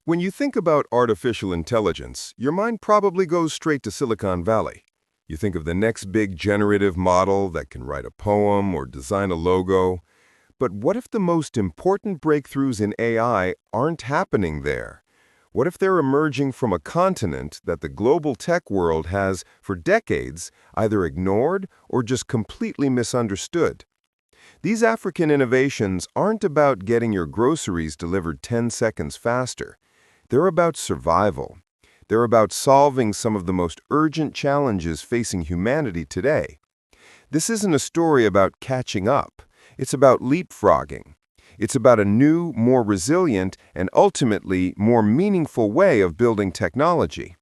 When you think about artificial intelligence, your mind probably goes straight to Silicon Valley. You think of the next big generative model that can write a poem or design a logo. But what if the most important breakthroughs in AI aren't happening there? What if they're emerging from a continent that the global tech world has, for decades, either ignored or just completely misunderstood? These African innovations aren't about getting your groceries delivered 10 seconds faster. They're about survival. They're about solving some of the most urgent challenges facing humanity today. This isn't a story about catching up. It's about leapfrogging. It's about a new, more resilient, and ultimately more meaningful way of building technology.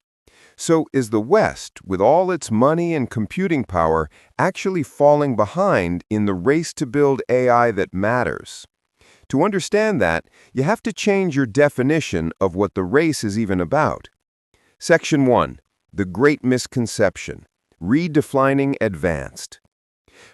So is the West, with all its money and computing power, actually falling behind in the race to build AI that matters? To understand that, you have to change your definition of what the race is even about. Section 1. The Great Misconception. Redefining Advanced.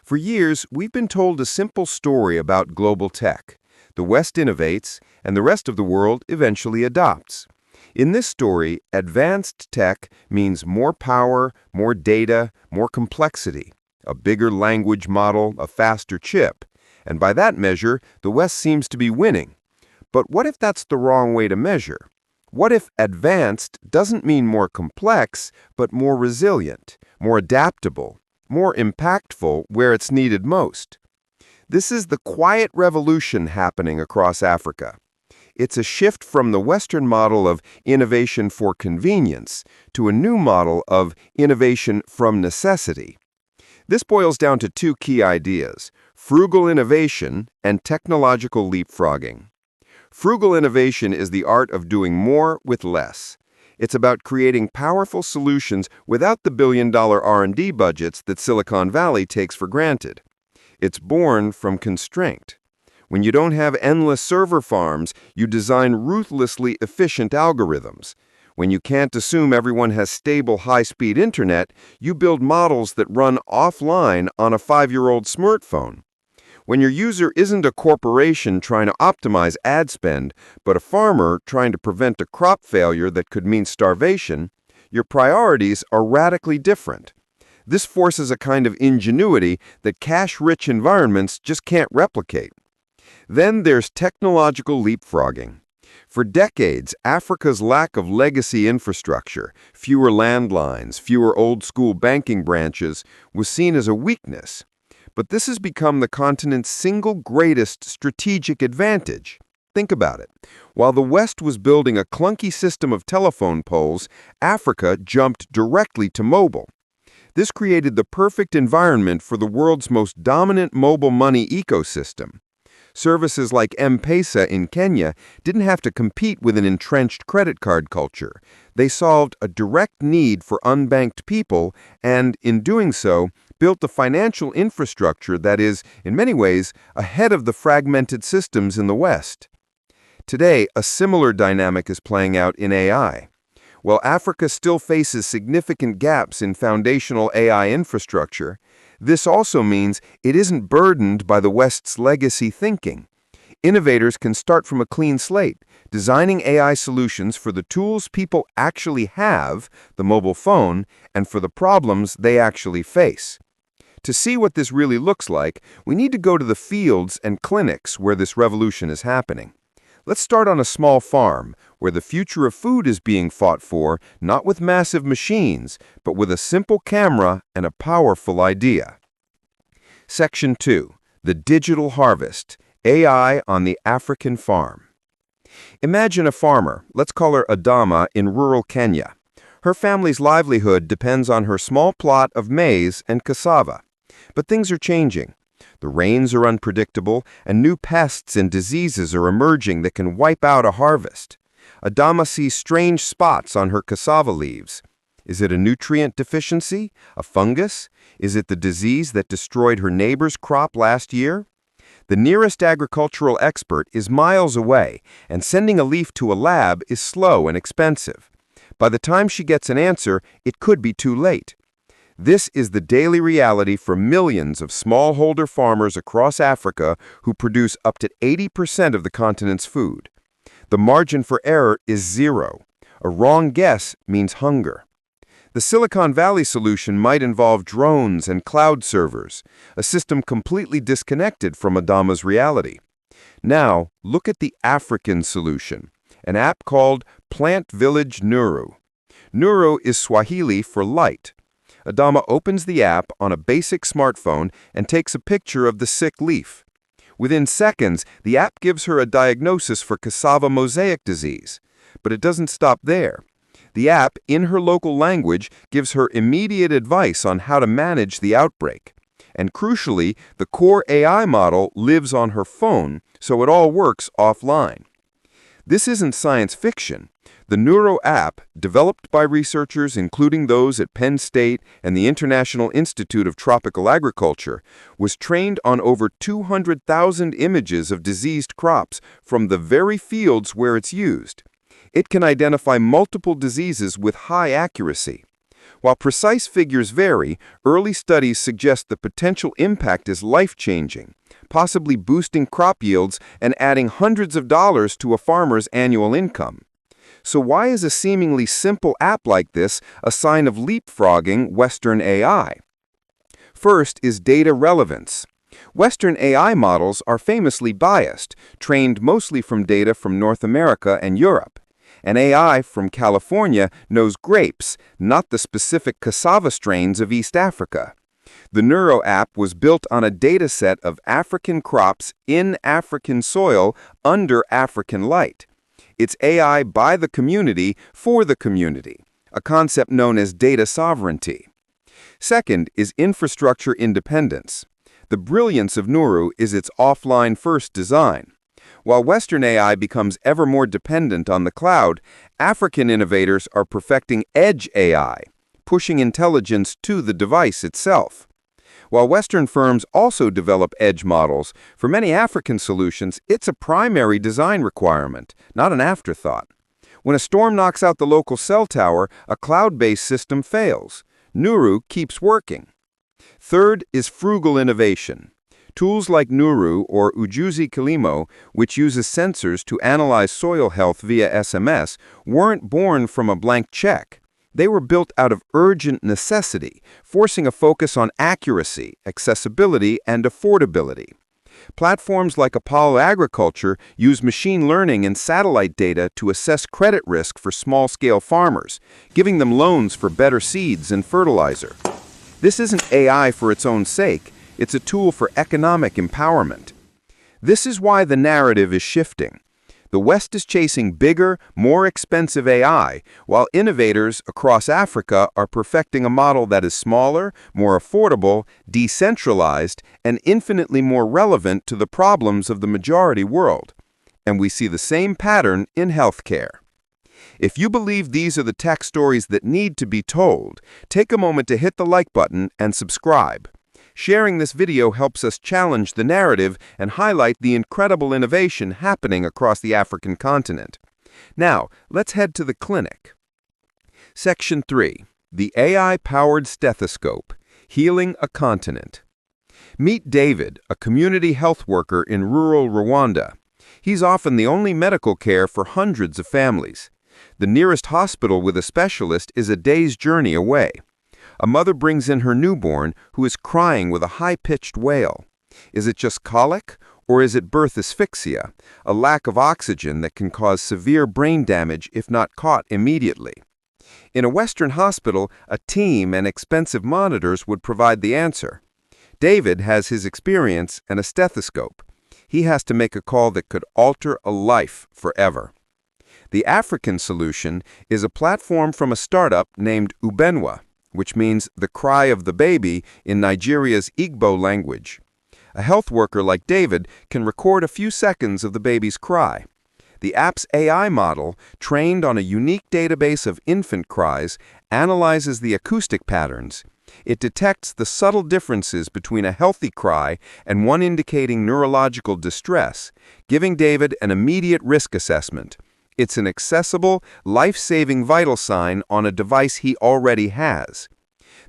For years, we've been told a simple story about global tech. The West innovates, and the rest of the world eventually adopts. In this story, advanced tech means more power, more data, more complexity, a bigger language model, a faster chip. And by that measure, the West seems to be winning. But what if that's the wrong way to measure? What if advanced doesn't mean more complex, but more resilient, more adaptable, more impactful where it's needed most? This is the quiet revolution happening across Africa. It's a shift from the Western model of innovation for convenience to a new model of innovation from necessity. This boils down to two key ideas: frugal innovation and technological leapfrogging. Frugal innovation is the art of doing more with less. It's about creating powerful solutions without the billion-dollar R&D budgets that Silicon Valley takes for granted. It's born from constraint. When you don't have endless server farms, you design ruthlessly efficient algorithms. When you can't assume everyone has stable, high-speed internet, you build models that run offline on a 5-year-old smartphone. When your user isn't a corporation trying to optimize ad spend, but a farmer trying to prevent a crop failure that could mean starvation, your priorities are radically different. This forces a kind of ingenuity that cash-rich environments just can't replicate. Then there's technological leapfrogging. For decades, Africa's lack of legacy infrastructure, fewer landlines, fewer old-school banking branches, was seen as a weakness. But this has become the continent's single greatest strategic advantage. Think about it. While the West was building a clunky system of telephone poles, Africa jumped directly to mobile. This created the perfect environment for the world's most dominant mobile money ecosystem. Services like M-Pesa in Kenya didn't have to compete with an entrenched credit card culture. They solved a direct need for unbanked people and, in doing so, built the financial infrastructure that is, in many ways, ahead of the fragmented systems in the West. Today, a similar dynamic is playing out in AI. While Africa still faces significant gaps in foundational AI infrastructure, this also means it isn't burdened by the West's legacy thinking. Innovators can start from a clean slate, designing AI solutions for the tools people actually have, the mobile phone, and for the problems they actually face. To see what this really looks like, we need to go to the fields and clinics where this revolution is happening. Let's start on a small farm, where the future of food is being fought for, not with massive machines, but with a simple camera and a powerful idea. Section 2. The Digital Harvest. AI on the African Farm. Imagine a farmer, let's call her Adama, in rural Kenya. Her family's livelihood depends on her small plot of maize and cassava. But things are changing. The rains are unpredictable, and new pests and diseases are emerging that can wipe out a harvest. Adama sees strange spots on her cassava leaves. Is it a nutrient deficiency? A fungus? Is it the disease that destroyed her neighbor's crop last year? The nearest agricultural expert is miles away, and sending a leaf to a lab is slow and expensive. By the time she gets an answer, it could be too late. This is the daily reality for millions of smallholder farmers across Africa who produce up to 80% of the continent's food. The margin for error is zero. A wrong guess means hunger. The Silicon Valley solution might involve drones and cloud servers, a system completely disconnected from Adama's reality. Now, look at the African solution, an app called PlantVillage Nuru. Nuru is Swahili for light. Adama opens the app on a basic smartphone and takes a picture of the sick leaf. Within seconds, the app gives her a diagnosis for cassava mosaic disease. But it doesn't stop there. The app, in her local language, gives her immediate advice on how to manage the outbreak. And crucially, the core AI model lives on her phone, so it all works offline. This isn't science fiction. The Nuru app, developed by researchers including those at Penn State and the International Institute of Tropical Agriculture, was trained on over 200,000 images of diseased crops from the very fields where it's used. It can identify multiple diseases with high accuracy. While precise figures vary, early studies suggest the potential impact is life-changing, possibly boosting crop yields and adding hundreds of dollars to a farmer's annual income. So why is a seemingly simple app like this a sign of leapfrogging Western AI? First is data relevance. Western AI models are famously biased, trained mostly from data from North America and Europe. An AI from California knows grapes, not the specific cassava strains of East Africa. The Nuru app was built on a dataset of African crops in African soil under African light. It's AI by the community for the community, a concept known as data sovereignty. Second is infrastructure independence. The brilliance of Nuru is its offline-first design. While Western AI becomes ever more dependent on the cloud, African innovators are perfecting edge AI, pushing intelligence to the device itself. While Western firms also develop edge models, for many African solutions, it's a primary design requirement, not an afterthought. When a storm knocks out the local cell tower, a cloud-based system fails. Nuru keeps working. Third is frugal innovation. Tools like Nuru or Ujuzi Kilimo, which uses sensors to analyze soil health via SMS, weren't born from a blank check. They were built out of urgent necessity, forcing a focus on accuracy, accessibility, and affordability. Platforms like Apollo Agriculture use machine learning and satellite data to assess credit risk for small-scale farmers, giving them loans for better seeds and fertilizer. This isn't AI for its own sake. It's a tool for economic empowerment. This is why the narrative is shifting. The West is chasing bigger, more expensive AI, while innovators across Africa are perfecting a model that is smaller, more affordable, decentralized, and infinitely more relevant to the problems of the majority world. And we see the same pattern in healthcare. If you believe these are the tech stories that need to be told, take a moment to hit the like button and subscribe. Sharing this video helps us challenge the narrative and highlight the incredible innovation happening across the African continent. Now, let's head to the clinic. Section 3. The AI-powered stethoscope, healing a continent. Meet David, a community health worker in rural Rwanda. He's often the only medical care for hundreds of families. The nearest hospital with a specialist is a day's journey away. A mother brings in her newborn who is crying with a high-pitched wail. Is it just colic, or is it birth asphyxia, a lack of oxygen that can cause severe brain damage if not caught immediately? In a Western hospital, a team and expensive monitors would provide the answer. David has his experience and a stethoscope. He has to make a call that could alter a life forever. The African solution is a platform from a startup named Ubenwa, which means the cry of the baby in Nigeria's Igbo language. A health worker like David can record a few seconds of the baby's cry. The app's AI model, trained on a unique database of infant cries, analyzes the acoustic patterns. It detects the subtle differences between a healthy cry and one indicating neurological distress, giving David an immediate risk assessment. It's an accessible, life-saving vital sign on a device he already has.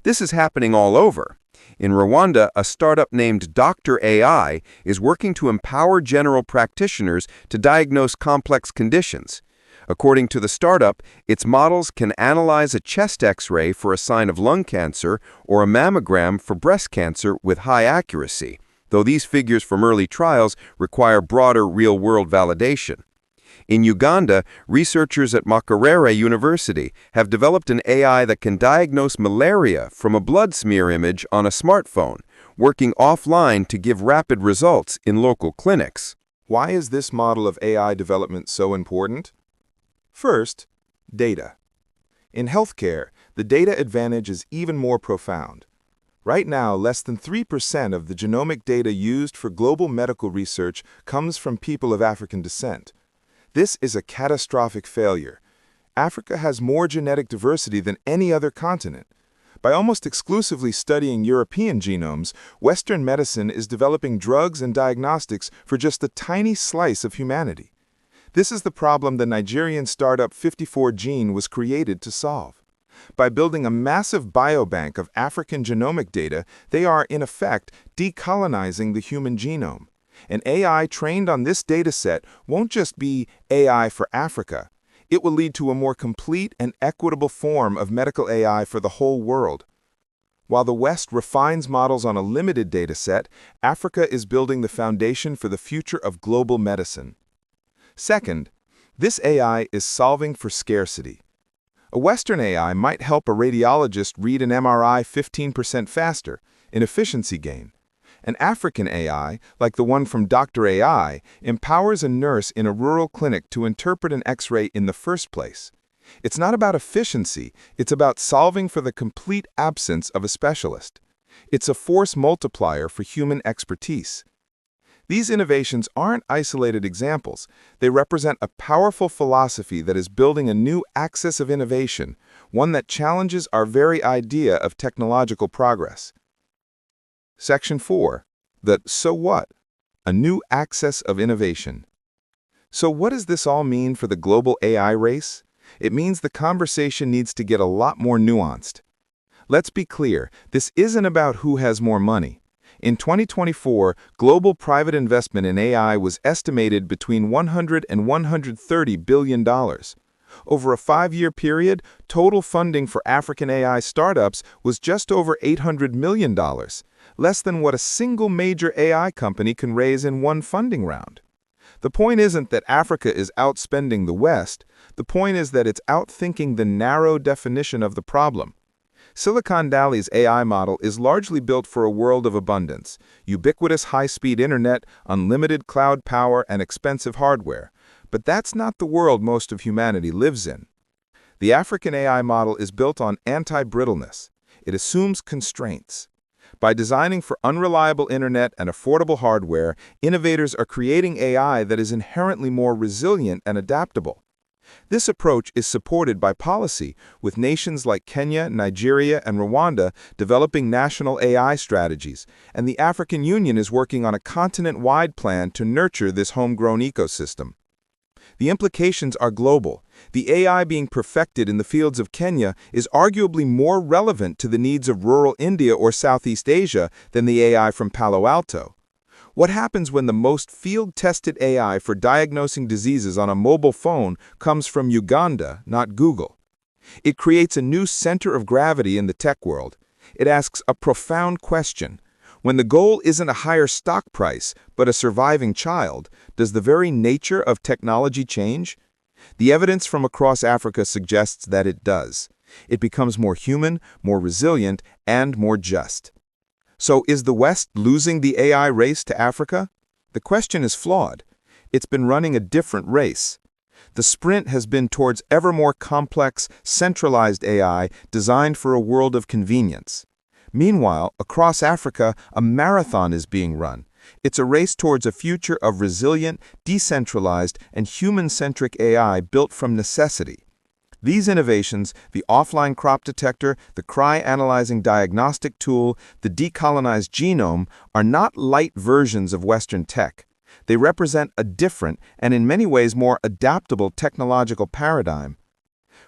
This is happening all over. In Rwanda, a startup named Dr. AI is working to empower general practitioners to diagnose complex conditions. According to the startup, its models can analyze a chest X-ray for a sign of lung cancer or a mammogram for breast cancer with high accuracy, though these figures from early trials require broader real-world validation. In Uganda, researchers at Makerere University have developed an AI that can diagnose malaria from a blood smear image on a smartphone, working offline to give rapid results in local clinics. Why is this model of AI development so important? First, data. In healthcare, the data advantage is even more profound. Right now, less than 3% of the genomic data used for global medical research comes from people of African descent. This is a catastrophic failure. Africa has more genetic diversity than any other continent. By almost exclusively studying European genomes, Western medicine is developing drugs and diagnostics for just a tiny slice of humanity. This is the problem the Nigerian startup 54Gene was created to solve. By building a massive biobank of African genomic data, they are, in effect, decolonizing the human genome. An AI trained on this dataset won't just be AI for Africa. It will lead to a more complete and equitable form of medical AI for the whole world. While the West refines models on a limited dataset, Africa is building the foundation for the future of global medicine. Second, this AI is solving for scarcity. A Western AI might help a radiologist read an MRI 15% faster, an efficiency gain. An African AI, like the one from Dr. AI, empowers a nurse in a rural clinic to interpret an X-ray in the first place. It's not about efficiency, it's about solving for the complete absence of a specialist. It's a force multiplier for human expertise. These innovations aren't isolated examples. They represent a powerful philosophy that is building a new axis of innovation, one that challenges our very idea of technological progress. Section 4. The So What? A new axis of innovation. So what does this all mean for the global AI race? It means the conversation needs to get a lot more nuanced. Let's be clear, this isn't about who has more money. In 2024, global private investment in AI was estimated between $100 and $130 billion. Over a 5-year period, total funding for African AI startups was just over $800 million, less than what a single major AI company can raise in one funding round. The point isn't that Africa is outspending the West. The point is that it's outthinking the narrow definition of the problem. Silicon Valley's AI model is largely built for a world of abundance, ubiquitous high-speed internet, unlimited cloud power, and expensive hardware. But that's not the world most of humanity lives in. The African AI model is built on anti-brittleness. It assumes constraints. By designing for unreliable internet and affordable hardware, innovators are creating AI that is inherently more resilient and adaptable. This approach is supported by policy, with nations like Kenya, Nigeria, and Rwanda developing national AI strategies, and the African Union is working on a continent-wide plan to nurture this homegrown ecosystem. The implications are global. The AI being perfected in the fields of Kenya is arguably more relevant to the needs of rural India or Southeast Asia than the AI from Palo Alto. What happens when the most field-tested AI for diagnosing diseases on a mobile phone comes from Uganda, not Google? It creates a new center of gravity in the tech world. It asks a profound question. When the goal isn't a higher stock price, but a surviving child, does the very nature of technology change? The evidence from across Africa suggests that it does. It becomes more human, more resilient, and more just. So is the West losing the AI race to Africa? The question is flawed. It's been running a different race. The sprint has been towards ever more complex, centralized AI designed for a world of convenience. Meanwhile, across Africa, a marathon is being run. It's a race towards a future of resilient, decentralized, and human-centric AI built from necessity. These innovations, the offline crop detector, the cry-analyzing diagnostic tool, the decolonized genome, are not light versions of Western tech. They represent a different and in many ways more adaptable technological paradigm.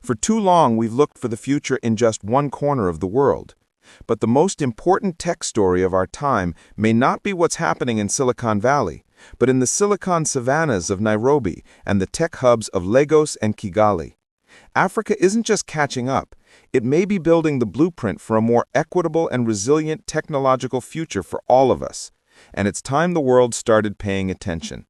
For too long, we've looked for the future in just one corner of the world. But the most important tech story of our time may not be what's happening in Silicon Valley, but in the Silicon savannas of Nairobi and the tech hubs of Lagos and Kigali. Africa isn't just catching up, it may be building the blueprint for a more equitable and resilient technological future for all of us. And it's time the world started paying attention.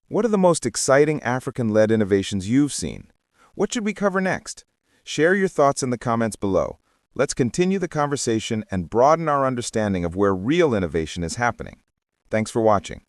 What are the most exciting African-led innovations you've seen? What should we cover next? Share your thoughts in the comments below. Let's continue the conversation and broaden our understanding of where real innovation is happening. Thanks for watching.